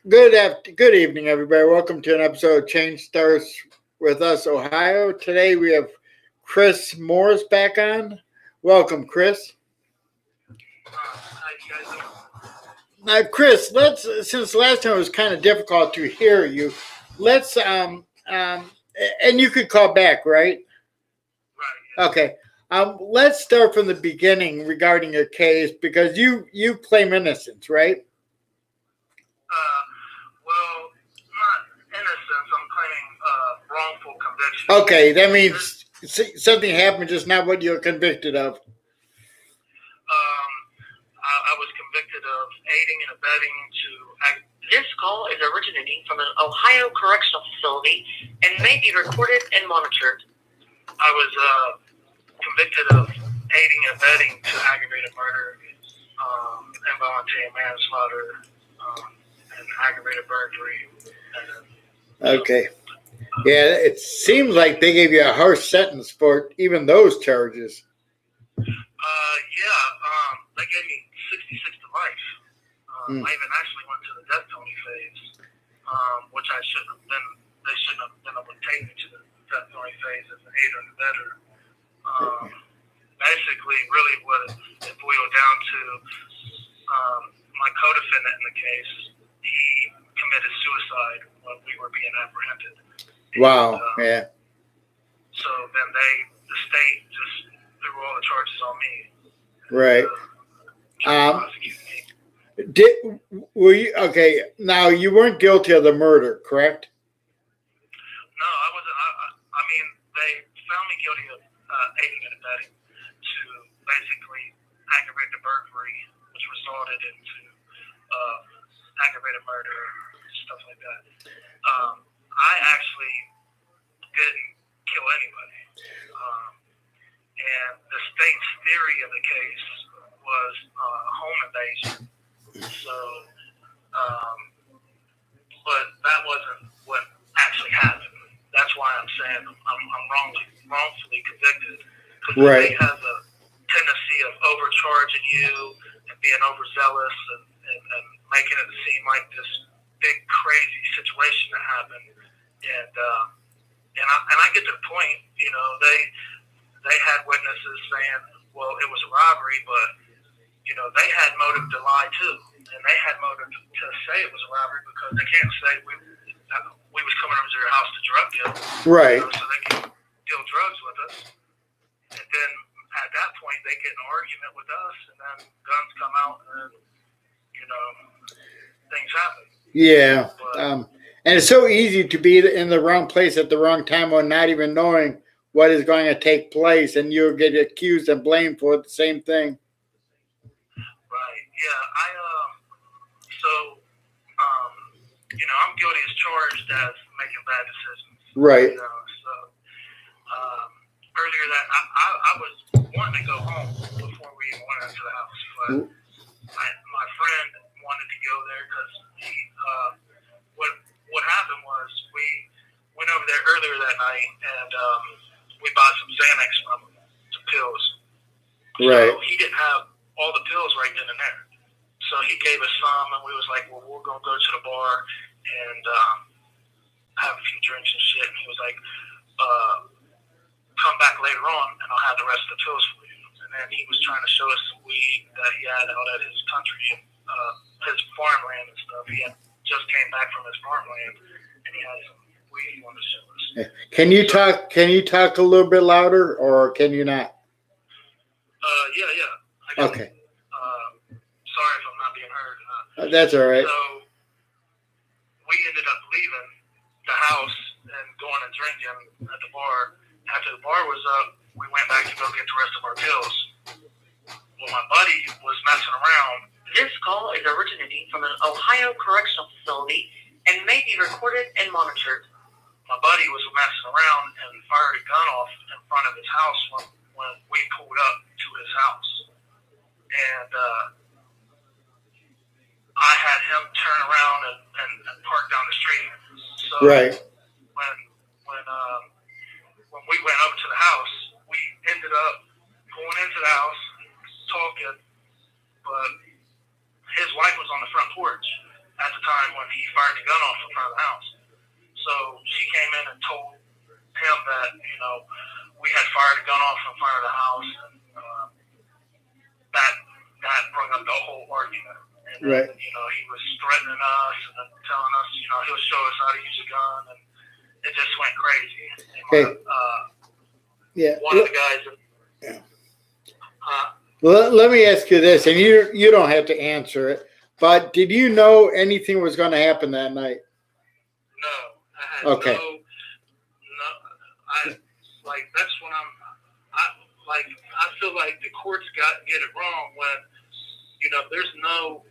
Good evening, everybody. Welcome to an episode of Change Starts with Us, Ohio. Today we have Kris Morris back on. Welcome, Kris. How you guys doing? Now, Kris, since last time it was kind of difficult to hear you, let's and you could call back, right? Right. Yeah. Okay. Let's start from the beginning regarding your case because you claim innocence, right? Well, not innocence. I'm claiming wrongful conviction. Okay, that means something happened, just not what you're convicted of. I was convicted of aiding and abetting to. This call is originating from an Ohio correctional facility and may be recorded and monitored. I was convicted of aiding and abetting to aggravated murder, involuntary manslaughter, and aggravated burglary. Okay. Yeah, it seems like they gave you a harsh sentence for even those charges. They gave me 66 to life. I even actually went to the death penalty phase, which I shouldn't have been. They shouldn't have been able to take me to the death penalty phase as an aider and abetter. Basically, really what it boiled down to, my co-defendant in the case, he committed suicide when we were being apprehended. Wow. And, So then the state just threw all the charges on me. Right. Prosecute me. Were you okay? Now you weren't guilty of the murder, correct? No, I wasn't. I mean, they found me guilty of aiding and abetting to basically aggravated burglary, which resulted into aggravated murder, stuff like that. I actually didn't kill anybody. And the state's theory of the case was home invasion. So, but that wasn't what actually happened. That's why I'm saying I'm wrongfully convicted. Because the state has a tendency of overcharging you and being overzealous and making it seem like this big crazy situation that happened. And I get to the point, they had witnesses saying, well, it was a robbery, but, they had motive to lie too. And they had motive to say it was a robbery because they can't say we was coming over to their house to drug deal. Right. So they can deal drugs with us. And then at that point, they get in an argument with us, and then guns come out, and, things happen. Yeah. But, and it's so easy to be in the wrong place at the wrong time or not even knowing what is going to take place, and you'll get accused and blamed for the same thing. Right. Yeah. I'm guilty as charged as making bad decisions. Right. Earlier that I was wanting to go home before we even went into the house, but my friend wanted to go there because what happened was we went over there earlier that night and we bought some Xanax from him, some pills. Right. So he didn't have all the pills right then and there. So he gave us some, and we was like, well, we're going to go to the bar and have a few drinks and shit. And he was like, come back later on, and I'll have the rest of the pills for you. And then he was trying to show us some weed that he had out at his country, his farmland and stuff. He had just came back from his farmland, and he had some weed he wanted to show us. Can you talk? Can you talk a little bit louder, or can you not? Yeah. Okay. Sorry if I'm not being heard. That's all right. So we ended up leaving the house and going and drinking at the bar. After the bar was up, we went back to go get the rest of our pills. Well, my buddy was messing around. This call is originating from an Ohio correctional facility and may be recorded and monitored. My buddy was messing around and fired a gun off in front of his house when we pulled up to his house. And I had him turn around and park down the street. So Right. When we went over to the house, we ended up going into the house, talking, but his wife was on the front porch at the time when when he fired the gun off in front of the house. So she came in and told him that, you know, we had fired a gun off in front of the house, and that brought up the whole argument. And then, Right. you know, he was threatening us and then telling us, you know, he'll show us how to use a gun, and it just went crazy. And Yeah. one of the guys. Yeah. Let me ask you this, and you don't have to answer it, but did you know anything was going to happen that night? No, I had Okay. that's when I feel like the courts get it wrong when, you know, there's no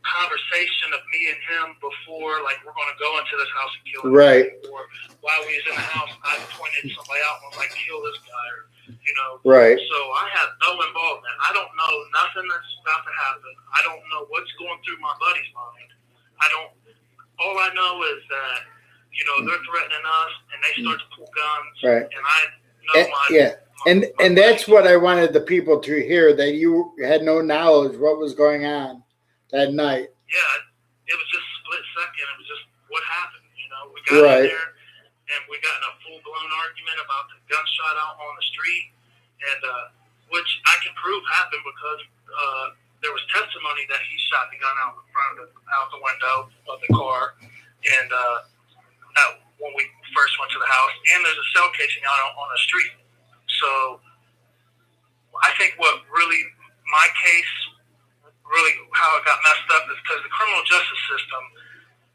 conversation of me and him before, like, we're going to go into this house and kill him. Right. Or while we was in the house, I pointed somebody out and was like, kill this guy, or, you know. Right. So I have no involvement. I don't know nothing that's about to happen. I don't know what's going through my buddy's mind. All I know is that, you know, they're threatening us, and they start to pull guns. Right. And I know and that's what I wanted the people to hear, that you had no knowledge what was going on that night. Yeah, it was just a split second. It was just what happened. You know, we got in there, and we got in a full-blown argument about the gunshot out on the street, and which I can prove happened because there was testimony that he shot the gun out the window of the car, and when we first went to the house, and there's a cell casing out on the street. So I think what really my case, really how it got messed up, is because the criminal justice system,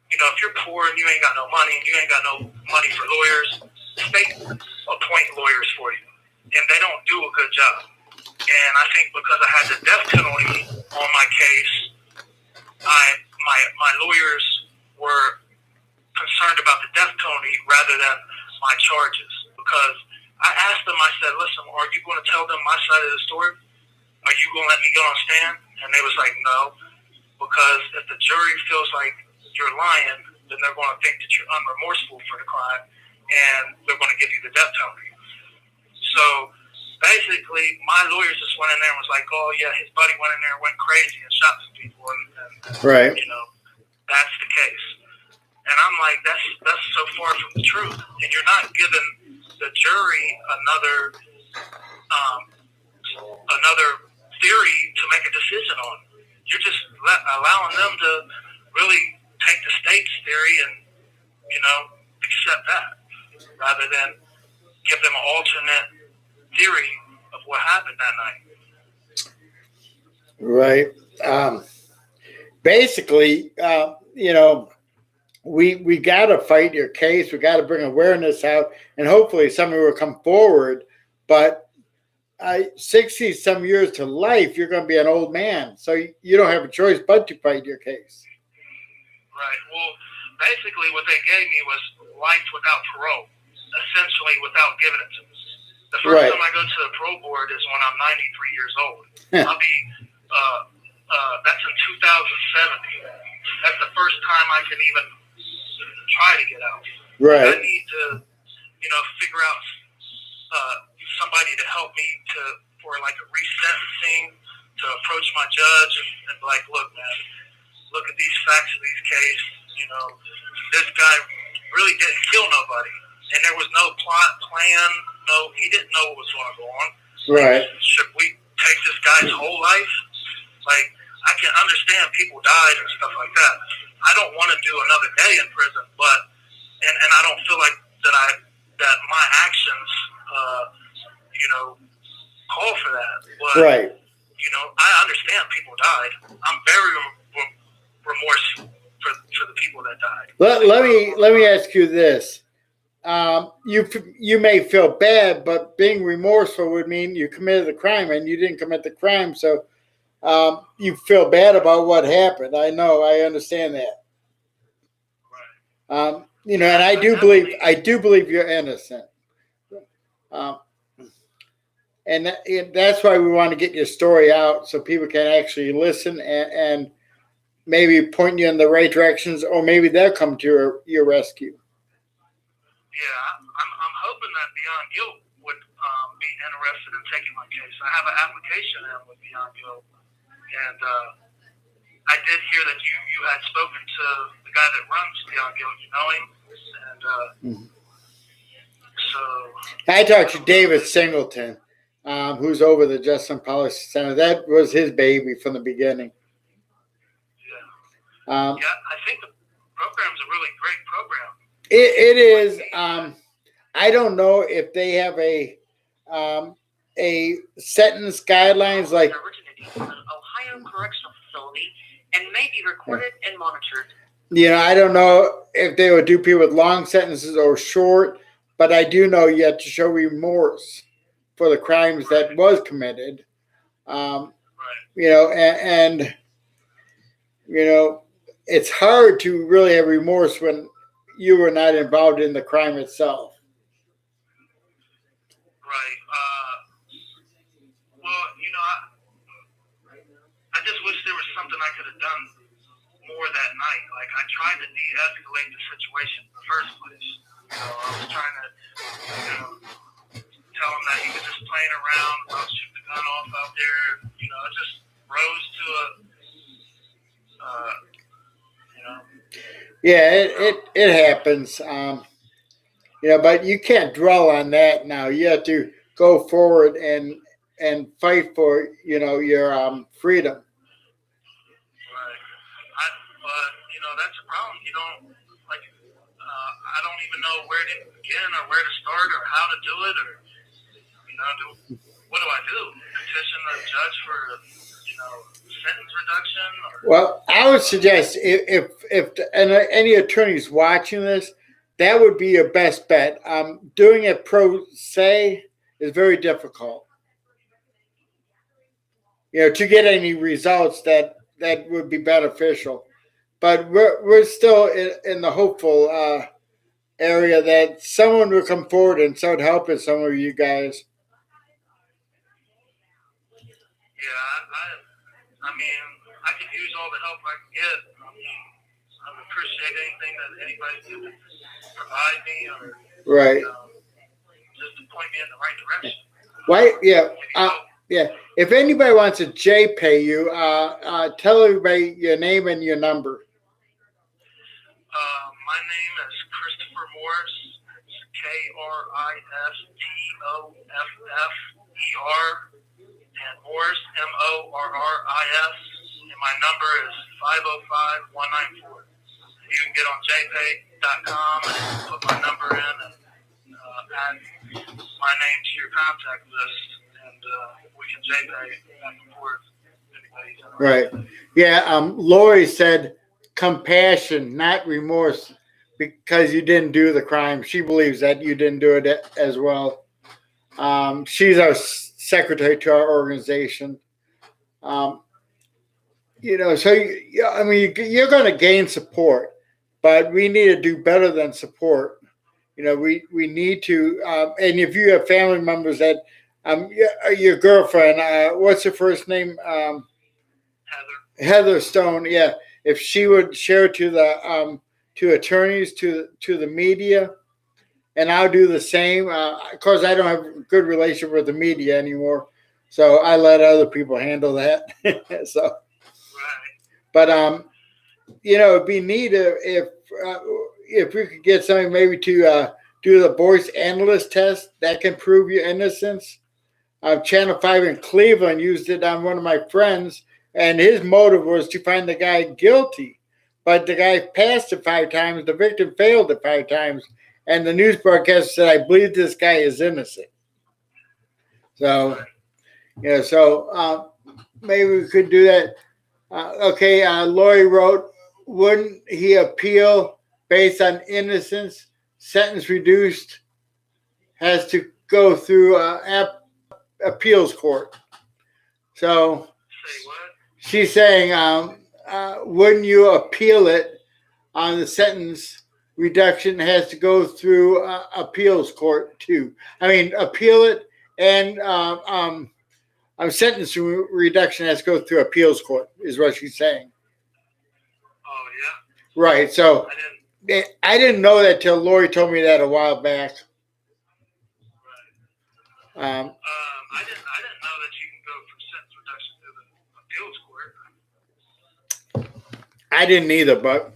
you know, if you're poor and you ain't got no money and you ain't got no money for lawyers, state appoint lawyers for you, and they don't do a good job. And I think because I had the death penalty on my case, my lawyers were concerned about the death penalty rather than my charges. Because I asked them, I said, listen, are you going to tell them my side of the story? Are you going to let me go on stand? And they was like, no, because if the jury feels like you're lying, then they're going to think that you're unremorseful for the crime, and they're going to give you the death penalty. So basically, my lawyers just went in there and was like, oh, yeah, his buddy went in there and went crazy and shot some people. And right. You know, that's the case. And I'm like, that's so far from the truth. And you're not giving the jury another theory to make a decision on. You're just allowing them to really take the state's theory and, you know, accept that, rather than give them an alternate theory of what happened that night. Right. Basically, you know, we got to fight your case. We got to bring awareness out, and hopefully somebody will come forward. But 60-some years to life, you're going to be an old man, so you don't have a choice but to fight your case. Right. Well, basically what they gave me was life without parole, essentially without giving it to me. The first time I go to the parole board is when I'm 93 years old. I'll be, that's in 2070. That's the first time I can even try to get out. Right. I need to, you know, figure out somebody to help me for like a resentencing, to approach my judge and be like, look, man, look at these facts of these cases. You know, this guy really didn't kill nobody, and there was no plot, plan. No, he didn't know what was going to go on. Right. Like, should we take this guy's whole life? Like, I can understand people died and stuff like that. I don't want to do another day in prison, but and I don't feel like that my actions, you know, call for that. But, right. You know, I understand people died. I'm very remorseful for the people that died. Let me ask you this. You may feel bad, but being remorseful would mean you committed the crime, and you didn't commit the crime, so you feel bad about what happened. I know, I understand that. Right. You know, and I do believe you're innocent. And that's why we want to get your story out, so people can actually listen and maybe point you in the right directions, or maybe they'll come to your rescue. Yeah, I'm hoping that Beyond Guilt would be interested in taking my case. I have an application in with Beyond Guilt, and I did hear that you had spoken to the guy that runs Beyond Guilt. You know him, and so I talked to David Singleton, who's over the Justice Policy Center. That was his baby from the beginning. Yeah, I think the program's a really great program. It is. I don't know if they have a sentence guidelines like originating from an Ohio correctional facility and may be recorded and monitored. I don't know if they would do people with long sentences or short, but I do know you have to show remorse for the crimes that was committed. And it's hard to really have remorse when you were not involved in the crime itself. Right. Well, I just wish there was something I could have done more that night. Like, I tried to de-escalate the situation in the first place. I was trying to, tell him that he was just playing around, I'll shoot the gun off out there. It just rose to it happens. But you can't dwell on that now. You have to go forward and fight for your freedom. Right. But that's a problem. I don't even know where to begin or where to start or how to do it, or what do I do? Petition the judge for sentence reduction? Well, I would suggest if any attorneys watching this, that would be your best bet. Doing it pro se is very difficult. To get any results that would be beneficial. But we're still in the hopeful area that someone will come forward and start helping some of you guys. Yeah, I could use all the help I can get. I would appreciate anything that anybody could provide me, or just to point me in the right direction. Right? Yeah. If anybody wants to J-pay you, tell everybody your name and your number. My name is Christopher Morris. It's Kristoffer, and Morris, Morris, and my number is 505-194. You can get on jpay.com and put my number in and add my name to your contact list, and we can JPay back and forth. Right. Yeah. Lori said compassion, not remorse, because you didn't do the crime. She believes that you didn't do it as well. She's our secretary to our organization. So you're going to gain support, but we need to do better than support. We need to, and if you have family members that, your girlfriend, what's her first name? Heather Stone. Yeah. If she would share to the, to attorneys, to the media, and I'll do the same. Of course, I don't have a good relationship with the media anymore, so I let other people handle that. But it'd be neat if we could get something maybe to do the voice analyst test that can prove your innocence. Channel 5 in Cleveland used it on one of my friends, and his motive was to find the guy guilty. But the guy passed it 5 times. The victim failed it 5 times. And the news broadcaster said, I believe this guy is innocent. So, maybe we could do that. Lori wrote, wouldn't he appeal based on innocence? Sentence reduced has to go through appeals court. So she's saying, wouldn't you appeal it on the sentence reduction has to go through appeals court too? Appeal it, and sentence reduction has to go through appeals court is what she's saying. Oh, yeah. Right. So I didn't know that till Lori told me that a while back. Right. I didn't know that you can go from sentence reduction to the appeals court. I didn't either, but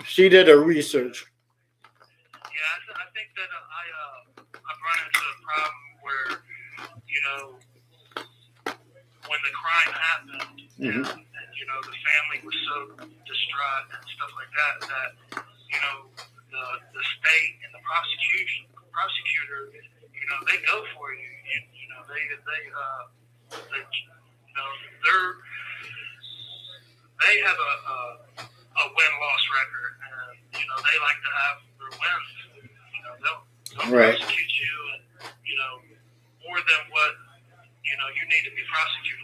she did her research. Yeah, I think that I've run into a problem where, you know, when the crime happened, Mhm. and you know the family was so distraught and stuff like that, that you know the state and the prosecutor, you know, they go for you. You know, they you know they have a win-loss record, and you know they like to have their wins. You know, they'll Right. prosecute you, and you know more than what you know you need to be prosecuted.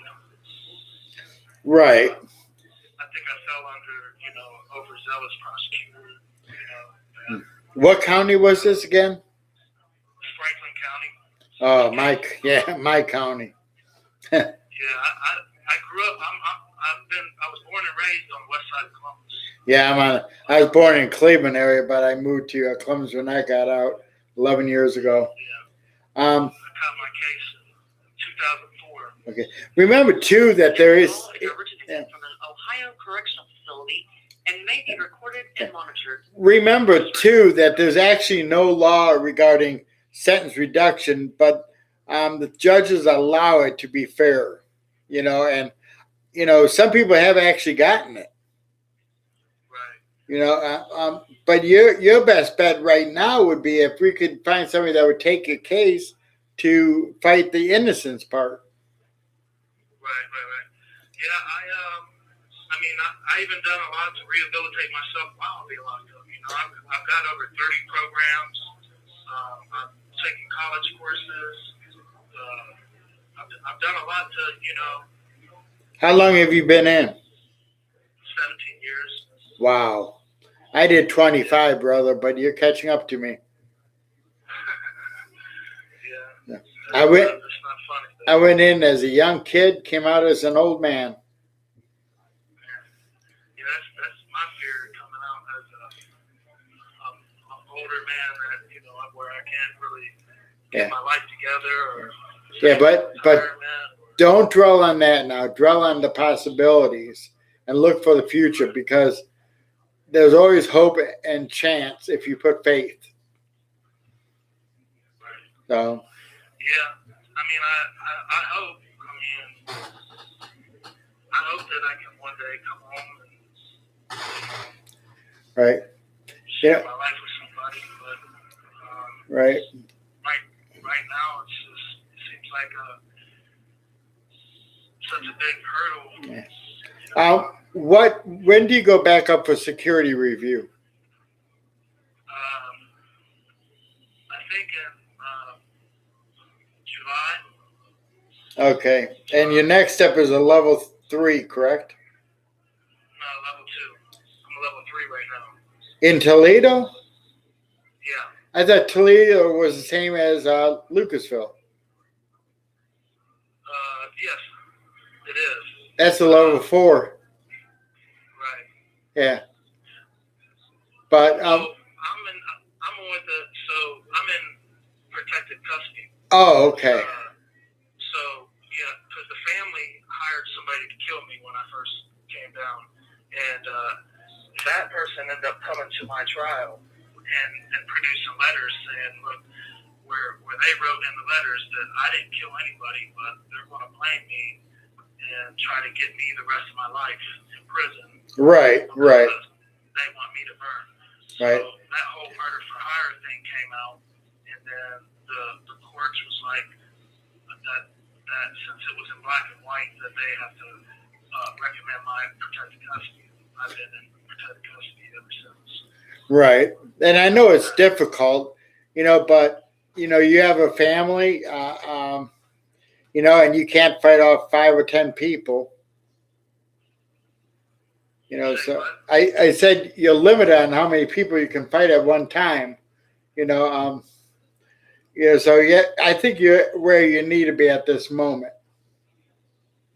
Right. I think I fell under you know overzealous prosecutor. You know, What county was this again? Franklin County. Oh, my county. Yeah, I grew up. I was born and raised on the west side of Columbus. Yeah, I was born in Cleveland area, but I moved to Columbus when I got out 11 years ago. Yeah. I caught my case in 2004. Okay. Remember too that there is. Originated from an Ohio correctional facility and may be recorded and monitored. Remember too that there's actually no law regarding sentence reduction, but the judges allow it to be fair. You know, and you know some people have actually gotten it. Right. You know, but your best bet right now would be if we could find somebody that would take a case to fight the innocence part. Right. Yeah, I mean, I even done a lot to rehabilitate myself while being locked up. You know, I've got over 30 programs. I've taken college courses. I've done a lot to, you know. How long have you been in? 17 years. Wow. I did 25, brother, but you're catching up to me. Yeah. I went It's not funny. Though. I went in as a young kid, came out as an old man. Yeah, that's my fear coming out as an older man that, you know, where I can't really get my life together or but don't dwell on that now. Dwell on the possibilities and look for the future because there's always hope and chance if you put faith. So. Yeah, I mean, I hope. I hope that I can one day come home and right. share my life with somebody. But right. Right now, it seems like such a big hurdle. Yeah. You know? When do you go back up for security review? I think in July. Okay. And your next step is a level 3, correct? No, level 2. I'm a level 3 right now. In Toledo? Yeah. I thought Toledo was the same as Lucasville. Yes, it is. That's a level 4. Right. Yeah. But I'm in protected custody. Oh, okay. So yeah, because the family hired somebody to kill me when I first came down, and that person ended up coming to my trial and produced some letters saying, look, where they wrote in the letters that I didn't kill anybody, but they're going to blame me and try to get me the rest of my life in prison. Right. They want me to burn. Right. So that whole murder for hire thing came out, and then the courts was like that since it was in black and white that they have to recommend my protected custody. I've been in protected custody ever since. Right. And I know it's difficult, but you have a family, and you can't fight off 5 or 10 people. So I said you're limited on how many people you can fight at one time. So yeah, I think you're where you need to be at this moment.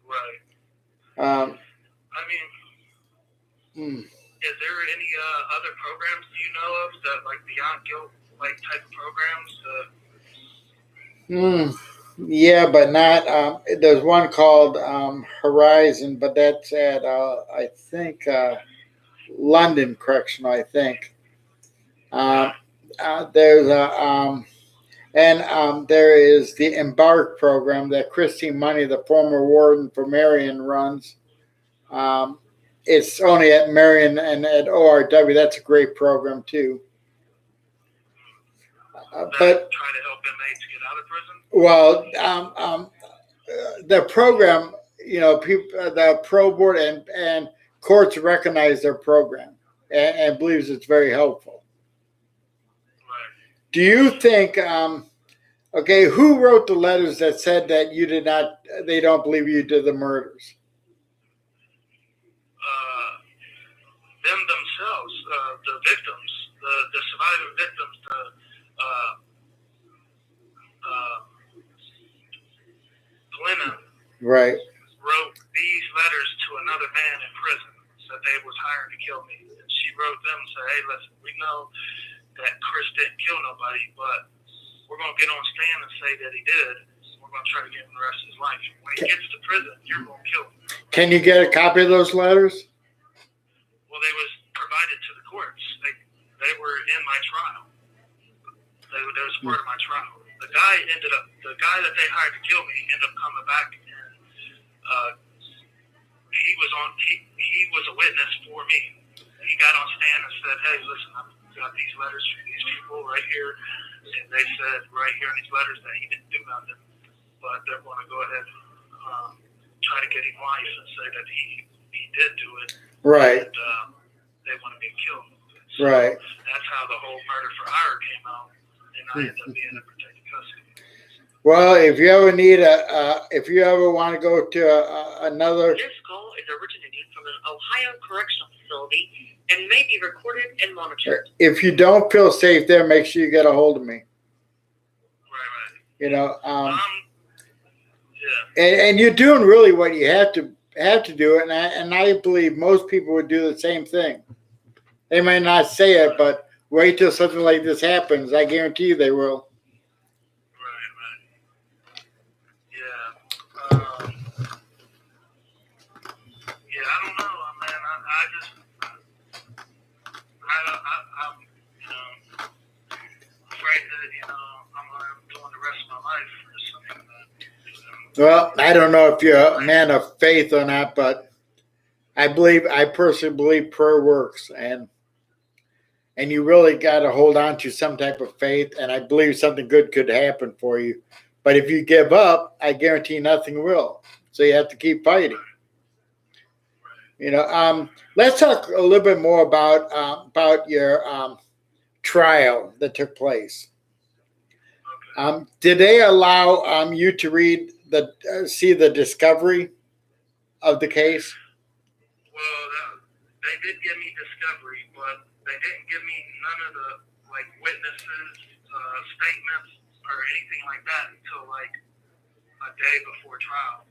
Right. Is there any other programs do you know of that like beyond guilt like type of programs? Yeah, but not. There's one called Horizon, but that's at I think London Correctional, I think. There's there is the Embark program that Christine Money, the former warden for Marion, runs. It's only at Marion and at ORW. That's a great program too. But try to help inmates get out of prison. Well, the program, people, the pro board and courts recognize their program and believes it's very helpful. Right. Do you think? Okay, who wrote the letters that said that you did not? They don't believe you did the murders. Them themselves, the victims, the survivor victims, Glenna Right. wrote these letters to another man in prison that they was hired to kill me. And she wrote them and said, hey, listen, we know that Kris didn't kill nobody, but we're going to get on stand and say that he did. We're going to try to give him the rest of his life. When he gets to prison, you're going to kill him. Can you get a copy of those letters? Well, they was provided to the courts. They were in my trial. They was part of my trial. The guy that they hired to kill me ended up coming back, and he was a witness for me. He got on stand and said, hey, listen, I've got these letters from these people right here, and they said right here in these letters that he didn't do nothing, but they're going to go ahead and try to get him life and say that he did do it. Right. And they want to be killed. So right. That's how the whole murder for hire came out, and I ended up being in protected custody. Well, if you ever need if you ever want to go to another. This call is originating from an Ohio correctional facility and may be recorded and monitored. If you don't feel safe there, make sure you get a hold of me. Right. Yeah. Yeah. And you're doing really what you have to do, and I believe most people would do the same thing. They may not say it, but wait till something like this happens. I guarantee you they will. Right. Yeah. Yeah, I don't know, man. I'm afraid that, I'm doing the rest of my life for something that, Well, I don't know if you're a man of faith or not, but I personally believe prayer works, and you really got to hold on to some type of faith, and I believe something good could happen for you. But if you give up, I guarantee nothing will. So you have to keep fighting. Let's talk a little bit more about your trial that took place. Did they allow you to read see the discovery of the case? Well, they did give me discovery, but they didn't give me none of the witnesses, statements, or anything like that until a day before trial.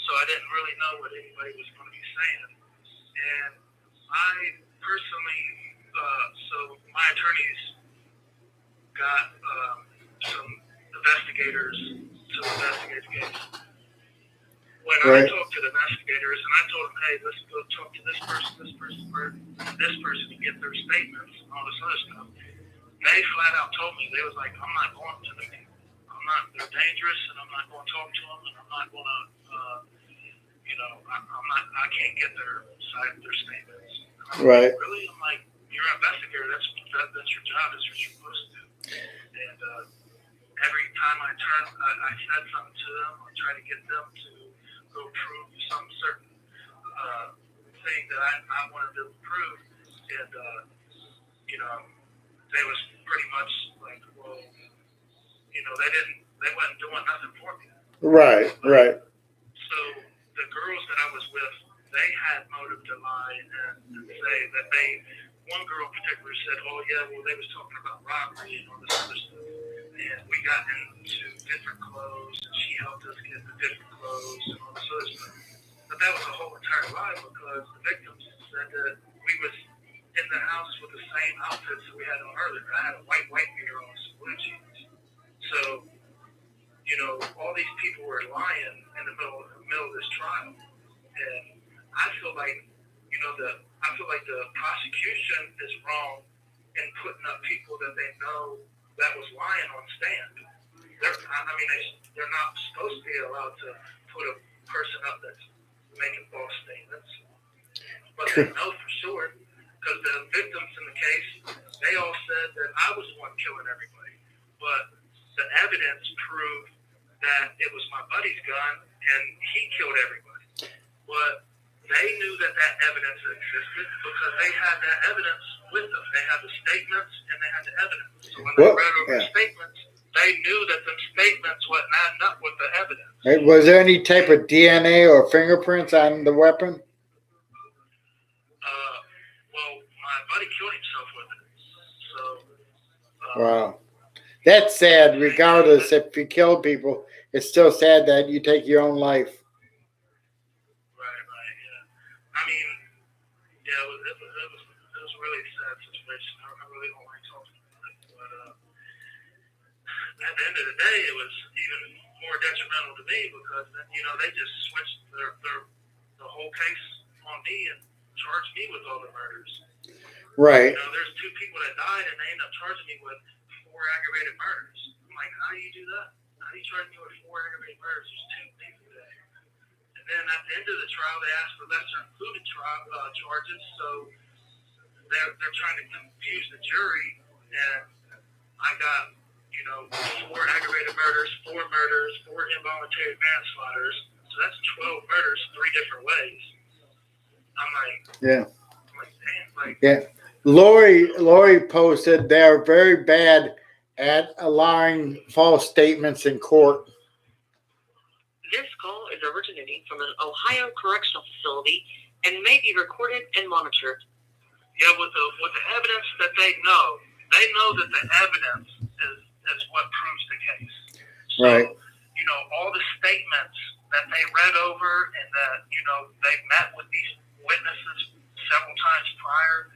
So I didn't really know what anybody was going to be saying. And I personally, so my attorneys got some investigators to investigate the case. When I talked to the investigators and I told them, hey, let's go talk to this person to get their statements and all this other stuff, they flat out told me, they was like, I'm not going to the people. They're dangerous, and I'm not going to talk to them, and I'm not going to, I can't get their side of their statements. Right. Like, really? I'm like, you're an investigator. That's your job. That's what you're supposed to do. And every time I said something to them, I try to get them to go prove some certain thing that I wanted them to prove. And, they was pretty much like, well, they wasn't doing nothing for me. Right. So the girls that I was with, they had motive to lie and say that one girl in particular said, oh yeah, well they was talking about robbery and all this other stuff. And we got into different clothes and she helped us get the different clothes and all this other stuff. But that was a whole entire lie because the victims said that we was in the house with the same outfits that we had on earlier. I had a white beater on some blue jeans. So, all these people were lying in the middle of this trial. And I feel like, I feel like the prosecution is wrong in putting up people that they know that was lying on stand. They're not supposed to be allowed to put a person up that's making false statements, but they know for sure because the victims in the case, they all said that I was the one killing everybody, but the evidence proved that it was my buddy's gun and he killed everybody. But they knew that evidence existed because they had that evidence with them. They had the statements and they had the evidence. So when they read over the statements, they knew that the statements wasn't adding up with the evidence. Right. Was there any type of DNA or fingerprints on the weapon? Well, my buddy killed himself with it. So. Wow. That's sad, regardless if you kill people. It's still sad that you take your own life. Right, yeah. I mean, yeah, it was a really sad situation. I really don't like talking about it. But at the end of the day, it was even more detrimental to me because then, they just switched the whole case on me and charged me with all the murders. Right. There's 2 people that died and they ended up charging me with 4 aggravated murders. I'm like, how do you do that? How do you charge me with 4 aggravated murders? There's 2 people there. And then at the end of the trial, they asked for lesser included charges, so they're trying to confuse the jury. And I got, 4 aggravated murders, 4 murders, 4 involuntary manslaughters. So that's 12 murders, 3 different ways. I'm like, damn, yeah. Lori posted they're very bad at allowing false statements in court. This call is originating from an Ohio correctional facility and may be recorded and monitored. Yeah, with the evidence that they know that the evidence is what proves the case. So, right. All the statements that they read over and that, they met with these witnesses several times prior,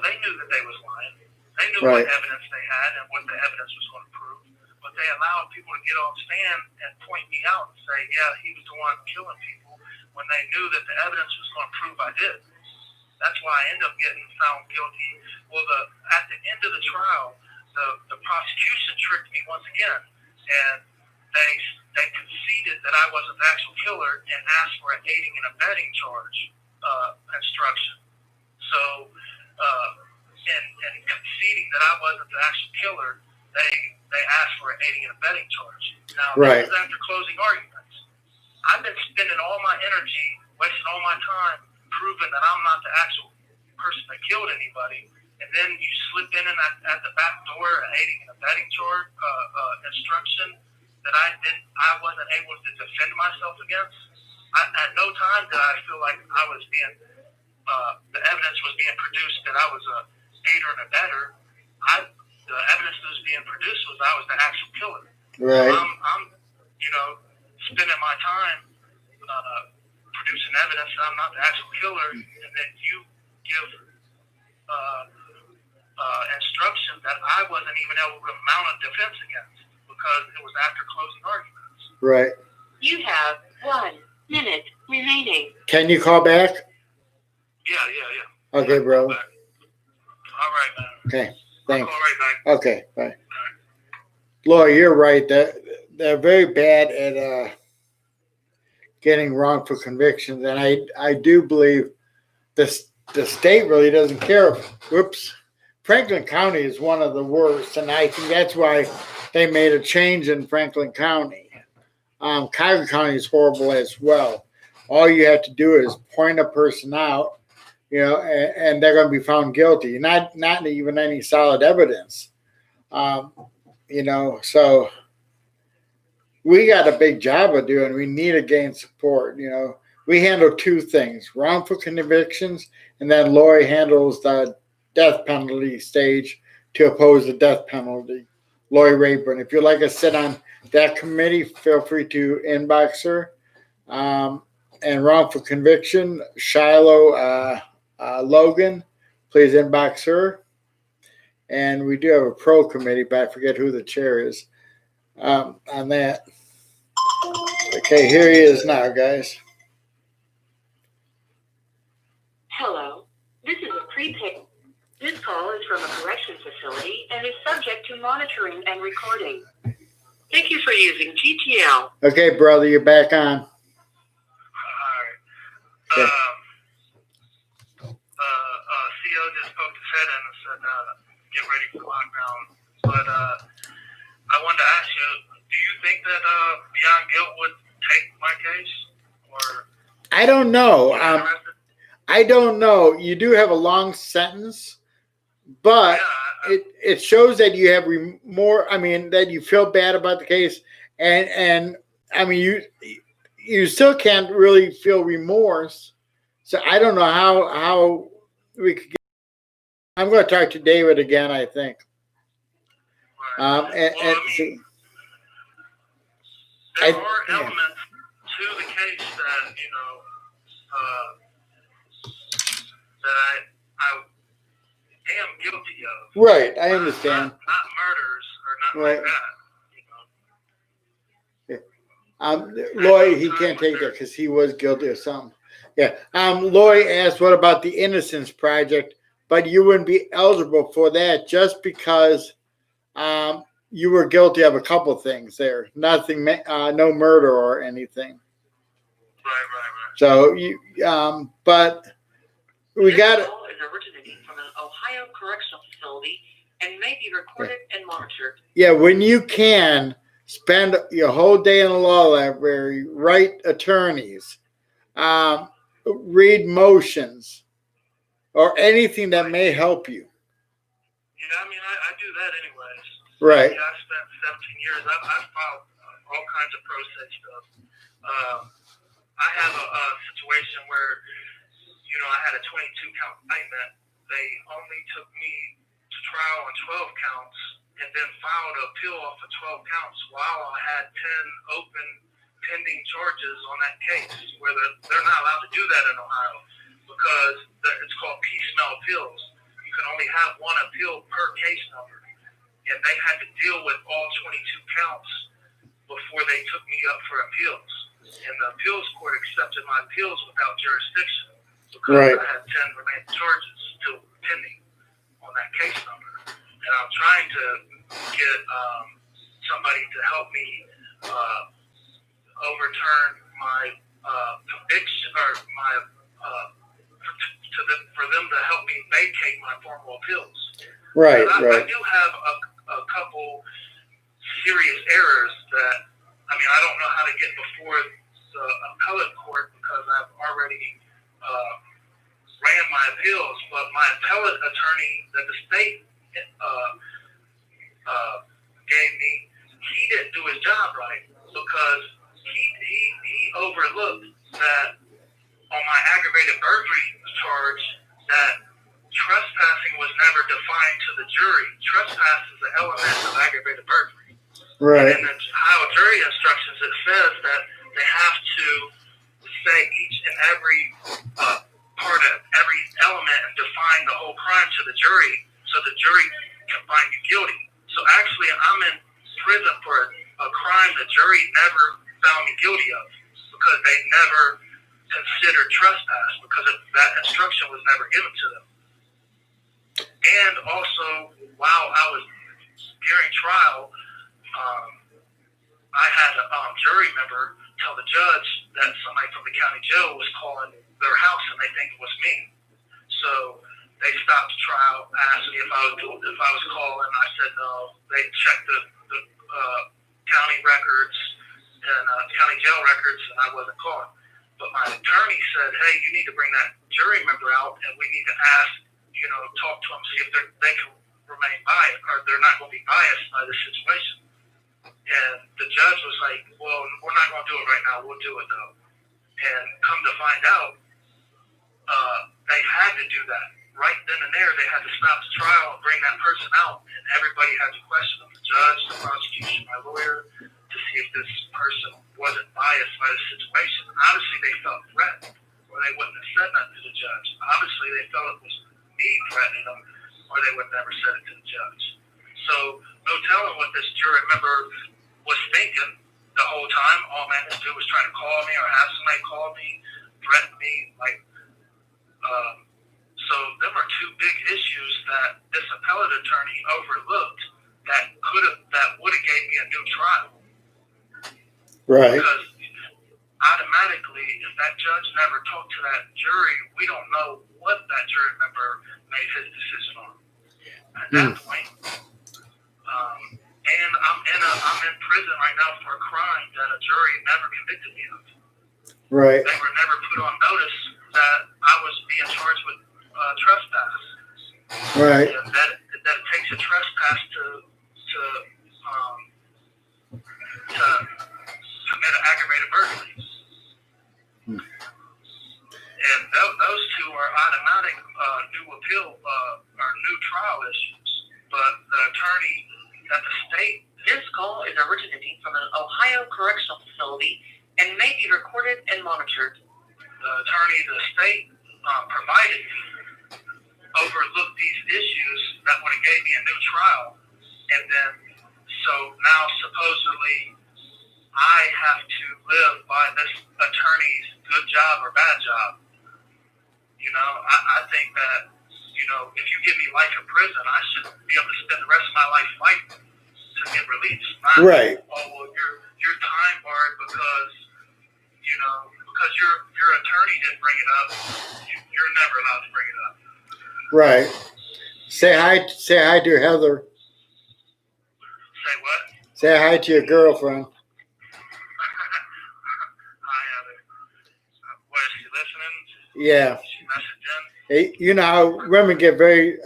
they knew that they was lying. They knew what evidence they had and what the evidence was going to prove. But they allowed people to get on stand and point me out and say, yeah, he was the one killing people when they knew that the evidence was going to prove I did. That's why I ended up getting found guilty. Well, at the end of the trial, the prosecution tricked me once again, and they conceded that I wasn't the actual killer and asked for an aiding and abetting charge instruction. So, and conceding that I wasn't the actual killer, they asked for an aiding and abetting charge. Now, this is after closing arguments. I've been spending all my energy, wasting all my time, proving that I'm not the actual person that killed anybody, and then you slip in and at the back door an aiding and abetting charge instruction that I wasn't able to defend myself against. At no time did I feel like I was being the evidence was being produced that I was a aider and abetter. The evidence that was being produced was I was the actual killer. Right. So I'm spending my time producing evidence that I'm not the actual killer, and then you give instruction that I wasn't even able to mount a defense against because it was after closing arguments. Right. You have 1 minute remaining. Can you call back? Yeah. Okay, bro. All right, man. Okay, thanks. I'll call right back. Okay, bye. Lori, you're right. They're very bad at getting wrongful convictions, and I do believe the state really doesn't care. Franklin County is one of the worst, and I think that's why they made a change in Franklin County. Cuyahoga County is horrible as well. All you have to do is point a person out, and they're going to be found guilty. Not even any solid evidence. So we got a big job of doing. We need to gain support. We handle 2 things: wrongful convictions, and then Lori handles the death penalty stage to oppose the death penalty. Lori Rayburn. If you'd like to sit on that committee, feel free to inbox her. And wrongful conviction, Shiloh Logan, please inbox her. And we do have a pro committee, but I forget who the chair is on that. Okay, here he is now, guys. Hello. This Prepaid. This call is from a corrections facility and is subject to monitoring and recording. Thank you for using GTL. Okay, brother, you're back on. All right. Okay. CO just poked his head in and said, get ready for lockdown. But I wanted to ask you, do you think that Beyond Guilt would take my case? Or I don't know. interested? I don't know. You do have a long sentence, but it shows that you have more. I mean, that you feel bad about the case, and I mean, you still can't really feel remorse. So I don't know how we could. I'm going to talk to David again, I think. Right. And I mean, see, there are elements to the case that, you know, that I am guilty of. right, I understand. Not murders or nothing like that. You know? Lloyd, he can't take that because he was guilty of something. Yeah. Lloyd asked, what about the Innocence Project? But you wouldn't be eligible for that just because you were guilty of a couple things there. Nothing, no murder or anything. Right. So you, but we got it. This call is originating from an Ohio correctional facility and may be recorded and monitored. Yeah, when you can spend your whole day in the law library, write attorneys, read motions, or anything that may help you. Yeah, I mean, I do that anyways. Right. Yeah, I spent 17 years. I've filed all kinds of pro se stuff. I have a situation where, you know, I had a 22-count indictment. They only took me to trial on 12 counts and then filed an appeal off of 12 counts while I had 10 open pending charges on that case, where they're not allowed to do that in Ohio because it's called piecemeal appeals. You can only have one appeal per case number. And they had to deal with all 22 counts before they took me up for appeals. And the appeals court accepted my appeals without jurisdiction because I had 10 remaining charges still pending on that case number. And I'm trying to get somebody to help me overturn my conviction or my for them to help me vacate my formal appeals. Right. I do have a couple serious errors that, I mean, I don't know how to get before the appellate court because I've already ran my appeals, but my appellate attorney that the state gave me, he didn't do his job right because he overlooked that on my aggravated burglary charge that trespassing was never defined to the jury. Trespass is an element of aggravated burglary. Right. And in the Ohio jury instructions, it says that they have to say each and every part of every element and define the whole crime to the jury so the jury can find you guilty. So actually, I'm in prison for a crime the jury never found me guilty of because they never considered trespass because that instruction was never given to them. And also, while I was during trial, I had a jury member tell the judge that somebody from the county jail was calling their house and they think it was me. So they stopped the trial, asked me if I was calling. I said no. They checked the county records and county jail records, and I wasn't calling. But my attorney said, hey, you need to bring that jury member out, and we need to ask, talk to them, see if they can remain biased, or they're not going to be biased by the situation. And the judge was like, well, we're not going to do it right now. We'll do it, though. And come to find out, they had to do that. Right then and there, they had to stop the trial and bring that person out, and everybody had to question them, the judge, the prosecution, my lawyer, to see if this person wasn't biased by the situation. Obviously, they felt threatened, or they wouldn't have said nothing to the judge. Obviously, they felt it was me threatening them, or they would have never said it to the judge. So, no telling what this jury member was thinking the whole time. All man had to do was try to call me or have somebody call me, threaten me. So, them are two big issues that this appellate attorney overlooked that would have gave me a new trial. Right. Because automatically, if that judge never talked to that jury, we don't know what that jury member made his decision on. At that point, and I'm in prison right now for a crime that a jury never convicted me of. Right. They were never put on notice that I was being charged with trespass. Right. And that it takes a trespass to commit an aggravated burglary. And those two are automatic new appeal or new trial issues. But the attorney at the state. This call is originating from an Ohio correctional facility and may be recorded and monitored. The attorney to the state provided me overlooked these issues that would have gave me a new trial. And then, so now supposedly I have to live by this attorney's good job or bad job. You know, I think that, you know, if you give me life in prison, I should be able to spend the rest of my life fighting to get released. Not, right. Oh, well, you're time barred because, you know, because your attorney didn't bring it up. You're never allowed to bring it up. Right. Say hi to Heather. Say what? Say hi to your girlfriend. Hi, Heather. What, is she listening? Yeah. She messaging? Hey, you know how women get very,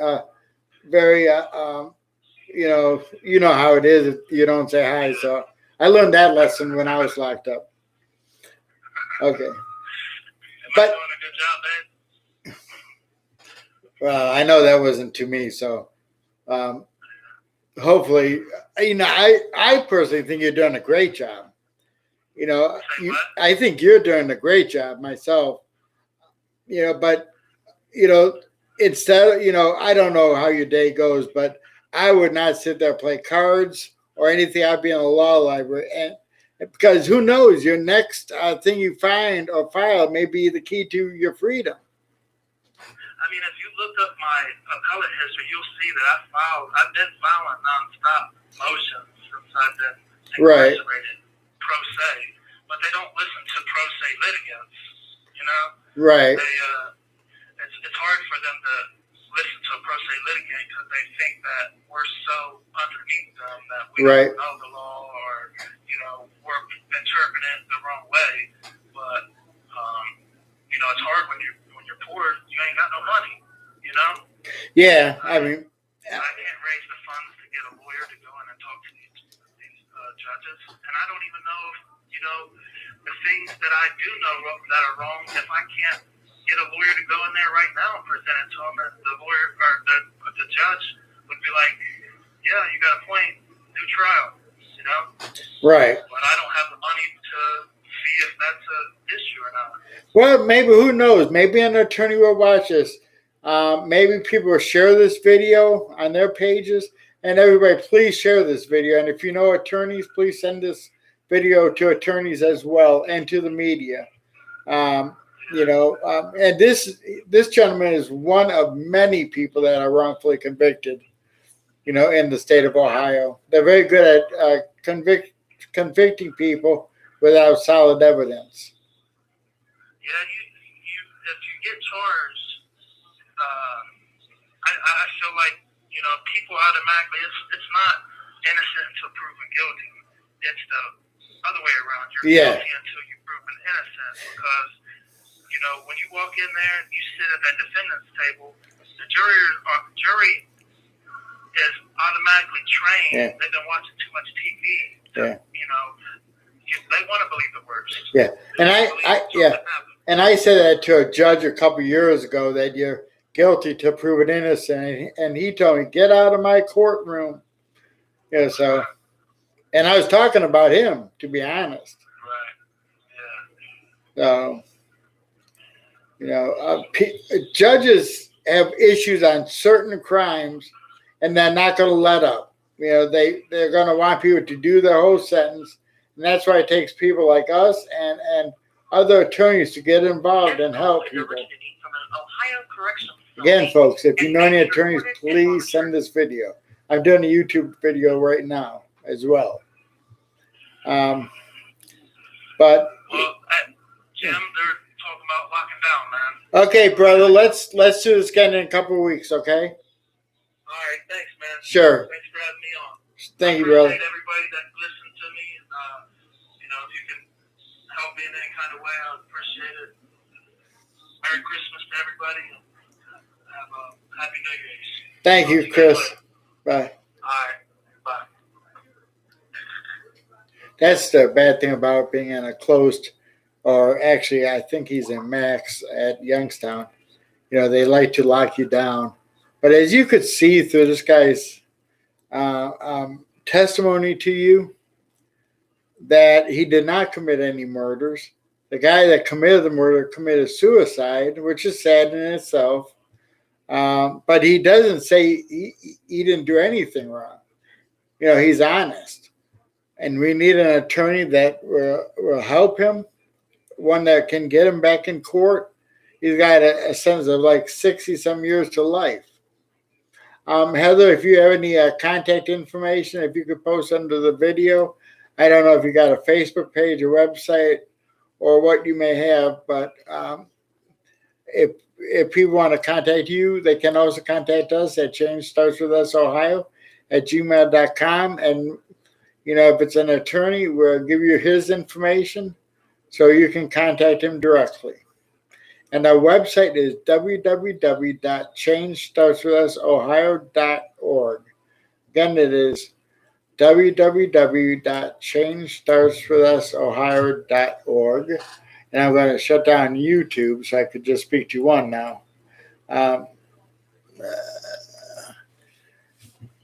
you know how it is if you don't say hi. So I learned that lesson when I was locked up. Okay. Am I doing a good job, babe? Well, I know that wasn't to me, so hopefully, you know, I personally think you're doing a great job. You know, I think you're doing a great job myself. You know, but you know, instead, you know, I don't know how your day goes, but I would not sit there and play cards or anything. I'd be in a law library, and because who knows, your next thing you find or file may be the key to your freedom. I mean, if you look up my appellate history, you'll see that I've been filing nonstop motions since I've been incarcerated, pro se, but they don't listen to pro se litigants, you know? Right. It's hard for them to listen to a pro se litigant because they think that we're so underneath them that we don't know the law or, you know, we're interpreting it the wrong way. But, you know, it's hard when you're poor, you ain't got no money, you know? Yeah, I mean, I can't raise the funds to get a lawyer to go in and talk to these judges, and I don't even know if, you know, the things that I do know that are wrong, if I can't get a lawyer to go in there right now and present it to them, and the lawyer or the judge would be like, yeah, you got a point, new trial, you know? Right. But I don't have the money to see if that's an issue or not. Well, maybe, who knows? Maybe an attorney will watch this. Maybe people will share this video on their pages. And everybody, please share this video. And if you know attorneys, please send this video to attorneys as well and to the media. You know, and this gentleman is one of many people that are wrongfully convicted, you know, in the state of Ohio. They're very good at convicting people without solid evidence. Yeah, if you get charged, I feel like, you know, people automatically, it's not innocent until proven guilty. It's the other way around. You're guilty until you're proven innocent, because, you know, when you walk in there and you sit at that defendant's table, the jury is automatically trained. Yeah. They've been watching too much TV. You know, they want to believe the worst. Yeah, and I said that to a judge a couple years ago, that you're guilty to proven innocent, and he told me, get out of my courtroom. Yeah, so, and I was talking about him, to be honest. Right. Yeah. So, you know, judges have issues on certain crimes, and they're not going to let up. You know, they're going to want people to do their whole sentence, and that's why it takes people like us and other attorneys to get involved and help people. Originating from an Ohio correctional facility Again, folks, if you know any attorneys, please send this video. I'm doing a YouTube video right now as well. But well, Jim, they're talking about locking down, man. okay, brother, let's do this again in a couple of weeks, okay? All right, thanks, man. Sure. Thanks for having me on. Thank you, I brother. appreciate everybody that listened to me. If you can help me in any kind of way, I would appreciate it. Merry Christmas to everybody. Have a Happy New Year's. Thank you, Kris. Bye. All right. Bye. That's the bad thing about being in a closed, or actually, I think he's in Max at Youngstown. They like to lock you down. But as you could see through this guy's testimony to you, that he did not commit any murders. The guy that committed the murder committed suicide, which is sad in itself. But he doesn't say he didn't do anything wrong. He's honest. And we need an attorney that will help him, one that can get him back in court. He's got a sentence of like 60-some years to life. Heather, if you have any contact information, if you could post under the video. I don't know if you got a Facebook page or website or what you may have, but if people want to contact you, they can also contact us at changestartswithusohio@gmail.com. And, if it's an attorney, we'll give you his information so you can contact him directly. And our website is www.changestartswithusohio.org. Again, it is www.changestartswithusohio.org. And I'm going to shut down YouTube so I could just speak to one now.